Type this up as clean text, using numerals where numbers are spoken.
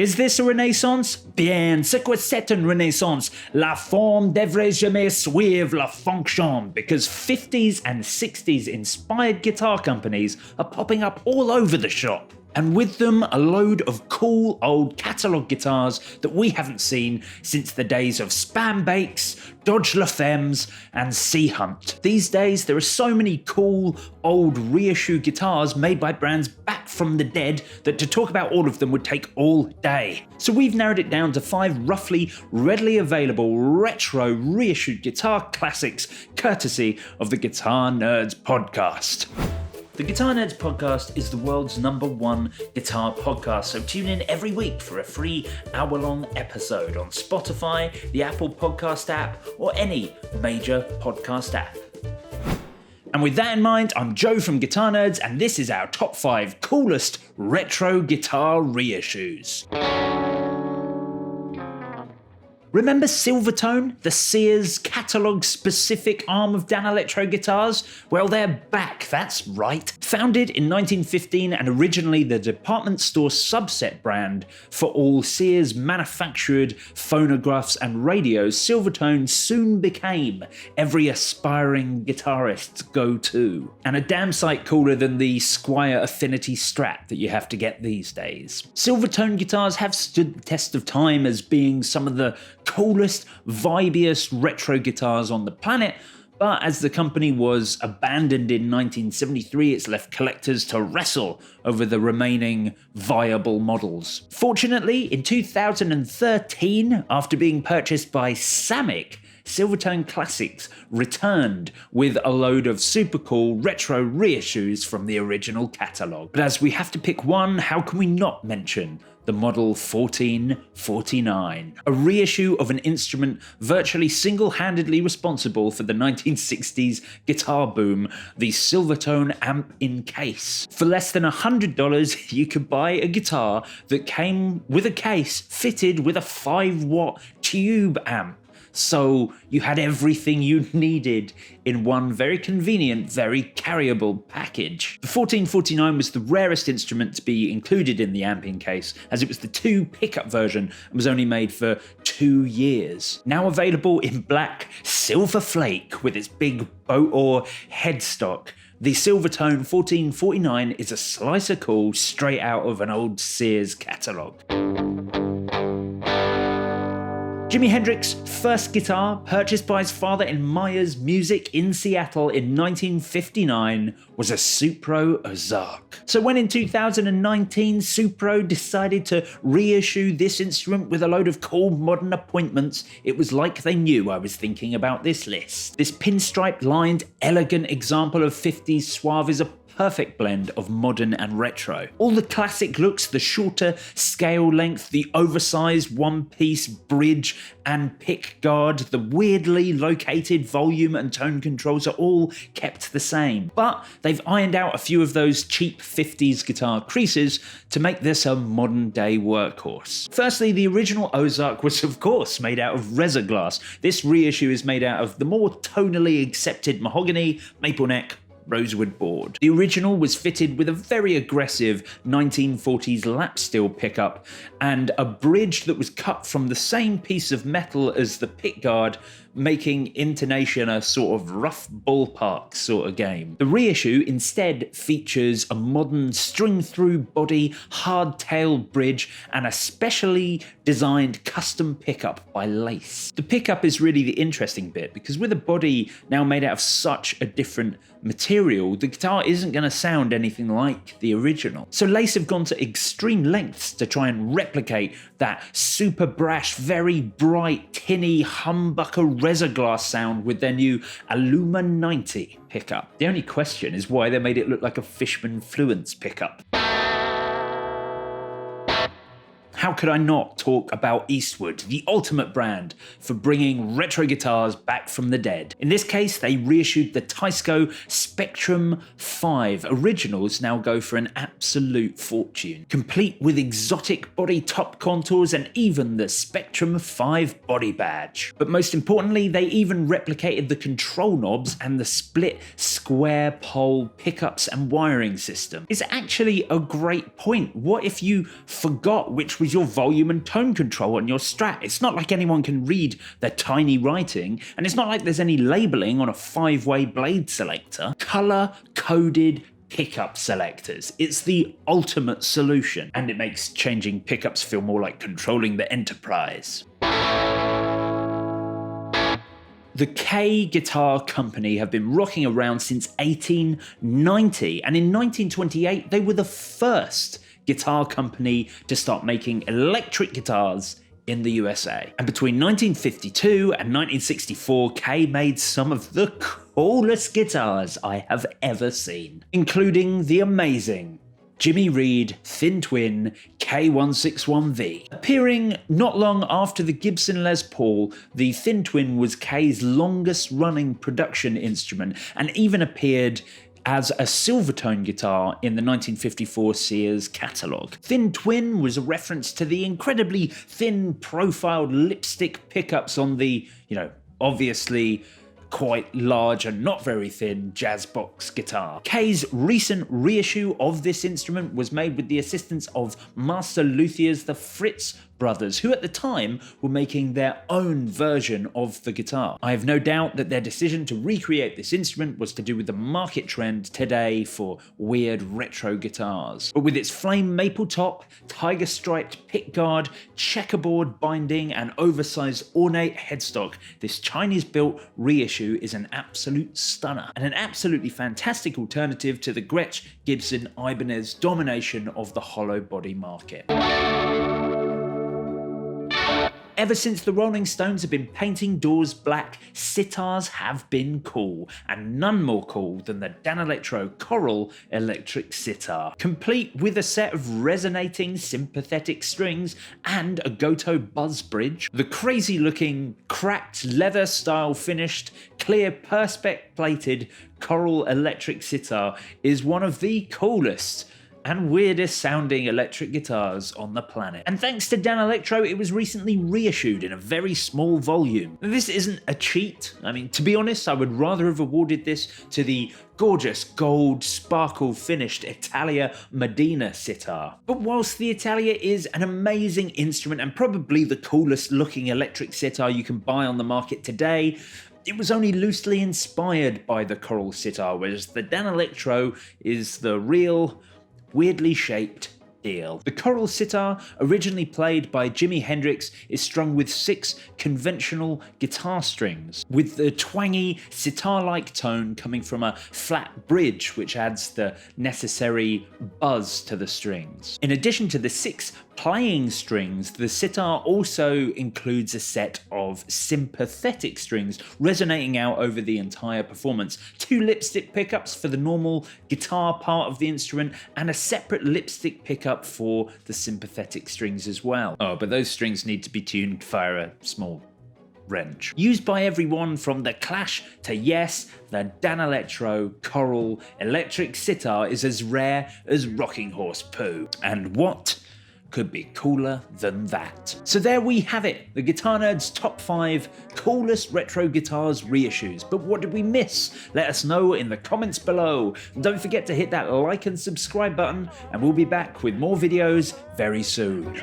Is this a renaissance? Bien, ce que c'est une renaissance? La forme devrait jamais suivre la fonction, because 50s and 60s inspired guitar companies are popping up all over the shop. And with them, a load of cool old catalogue guitars that we haven't seen since the days of Spam Bakes, Dodge LaFemmes, and Sea Hunt. These days, there are so many cool old reissue guitars made by brands back from the dead that to talk about all of them would take all day. So we've narrowed it down to 5 roughly readily available retro reissued guitar classics, courtesy of the Guitar Nerds podcast. The Guitar Nerds podcast is the world's #1 guitar podcast, so tune in every week for a free hour-long episode on Spotify, the Apple Podcast app, or any major podcast app. And with that in mind, I'm Joe from Guitar Nerds, and this is our top 5 coolest retro guitar reissues. Remember Silvertone, the Sears catalogue-specific arm of Danelectro guitars? Well, they're back, that's right. Founded in 1915 and originally the department store subset brand for all Sears manufactured phonographs and radios, Silvertone soon became every aspiring guitarist's go-to. And a damn sight cooler than the Squier Affinity Strat that you have to get these days. Silvertone guitars have stood the test of time as being some of the coolest, vibiest retro guitars on the planet, but as the company was abandoned in 1973, it's left collectors to wrestle over the remaining viable models. Fortunately, in 2013, after being purchased by Samick, Silvertone Classics returned with a load of super cool retro reissues from the original catalogue. But as we have to pick one, how can we not mention the Model 1449, a reissue of an instrument virtually single-handedly responsible for the 1960s guitar boom, the Silvertone amp in case. For less than $100, you could buy a guitar that came with a case fitted with a 5-watt tube amp. So you had everything you needed in one very convenient, very carryable package. The 1449 was the rarest instrument to be included in the amping case, as it was the 2 pickup version and was only made for 2 years. Now available in black silver flake with its big boat oar headstock, the Silvertone 1449 is a slice of cool straight out of an old Sears catalogue. Jimi Hendrix's first guitar, purchased by his father in Myers Music in Seattle in 1959, was a Supro Ozark. So when in 2019 Supro decided to reissue this instrument with a load of cool modern appointments, it was like they knew I was thinking about this list. This pinstripe lined, elegant example of 50s suave is a perfect blend of modern and retro. All the classic looks, the shorter scale length, the oversized one-piece bridge and pick guard, the weirdly located volume and tone controls are all kept the same. But they've ironed out a few of those cheap 50s guitar creases to make this a modern day workhorse. Firstly, the original Ozark was of course made out of Reza glass. This reissue is made out of the more tonally accepted mahogany, maple neck, rosewood board. The original was fitted with a very aggressive 1940s lap steel pickup and a bridge that was cut from the same piece of metal as the pickguard, making intonation a sort of rough ballpark sort of game. The reissue instead features a modern string-through body, hard-tailed bridge, and a specially designed custom pickup by Lace. The pickup is really the interesting bit, because with a body now made out of such a different material, the guitar isn't going to sound anything like the original. So Lace have gone to extreme lengths to try and replicate that super brash, very bright, tinny, humbucker Reza glass sound with their new Aluma 90 pickup. The only question is why they made it look like a Fishman Fluence pickup. How could I not talk about Eastwood, the ultimate brand for bringing retro guitars back from the dead? In this case, they reissued the Taiko Spectrum 5. Originals now go for an absolute fortune, complete with exotic body top contours and even the Spectrum 5 body badge. But most importantly, they even replicated the control knobs and the split square pole pickups and wiring system. It's actually a great point. What if you forgot which was with your volume and tone control on your Strat. It's not like anyone can read their tiny writing, and it's not like there's any labeling on a 5-way blade selector. Color-coded pickup selectors. It's the ultimate solution, and it makes changing pickups feel more like controlling the Enterprise. The K Guitar Company have been rocking around since 1890, and in 1928 they were the first guitar company to start making electric guitars in the USA. And between 1952 and 1964, K made some of the coolest guitars I have ever seen, including the amazing Jimmy Reed Thin Twin K161V. Appearing not long after the Gibson Les Paul, the Thin Twin was K's longest running production instrument and even appeared as a Silvertone guitar in the 1954 Sears catalogue. Thin Twin was a reference to the incredibly thin profiled lipstick pickups on the, obviously quite large and not very thin jazz box guitar. K's recent reissue of this instrument was made with the assistance of master luthiers the Fritz brothers, who at the time were making their own version of the guitar. I have no doubt that their decision to recreate this instrument was to do with the market trend today for weird retro guitars. But with its flame maple top, tiger striped pickguard, checkerboard binding, and oversized ornate headstock, this Chinese-built reissue is an absolute stunner, and an absolutely fantastic alternative to the Gretsch Gibson Ibanez domination of the hollow body market. Ever since the Rolling Stones have been painting doors black, sitars have been cool, and none more cool than the Danelectro Coral Electric Sitar. Complete with a set of resonating sympathetic strings and a Goto buzz bridge, the crazy looking, cracked leather style finished, clear perspex plated Coral Electric Sitar is one of the coolest and weirdest sounding electric guitars on the planet. And thanks to Danelectro, it was recently reissued in a very small volume. This isn't a cheat. I mean, to be honest, I would rather have awarded this to the gorgeous gold sparkle finished Italia Medina sitar. But whilst the Italia is an amazing instrument and probably the coolest looking electric sitar you can buy on the market today, it was only loosely inspired by the Coral sitar, whereas the Danelectro is the real, weirdly shaped deal. The Coral sitar, originally played by Jimi Hendrix, is strung with 6 conventional guitar strings, with the twangy sitar-like tone coming from a flat bridge, which adds the necessary buzz to the strings. In addition to the 6 playing strings, the sitar also includes a set of sympathetic strings resonating out over the entire performance, 2 lipstick pickups for the normal guitar part of the instrument, and a separate lipstick pickup for the sympathetic strings as well. Oh, but those strings need to be tuned via a small wrench. Used by everyone from The Clash to Yes, the Danelectro Coral Electric Sitar is as rare as rocking horse poo. And what could be cooler than that? So there we have it, the Guitar Nerd's top 5 coolest retro guitars reissues. But what did we miss? Let us know in the comments below. And don't forget to hit that like and subscribe button, and we'll be back with more videos very soon.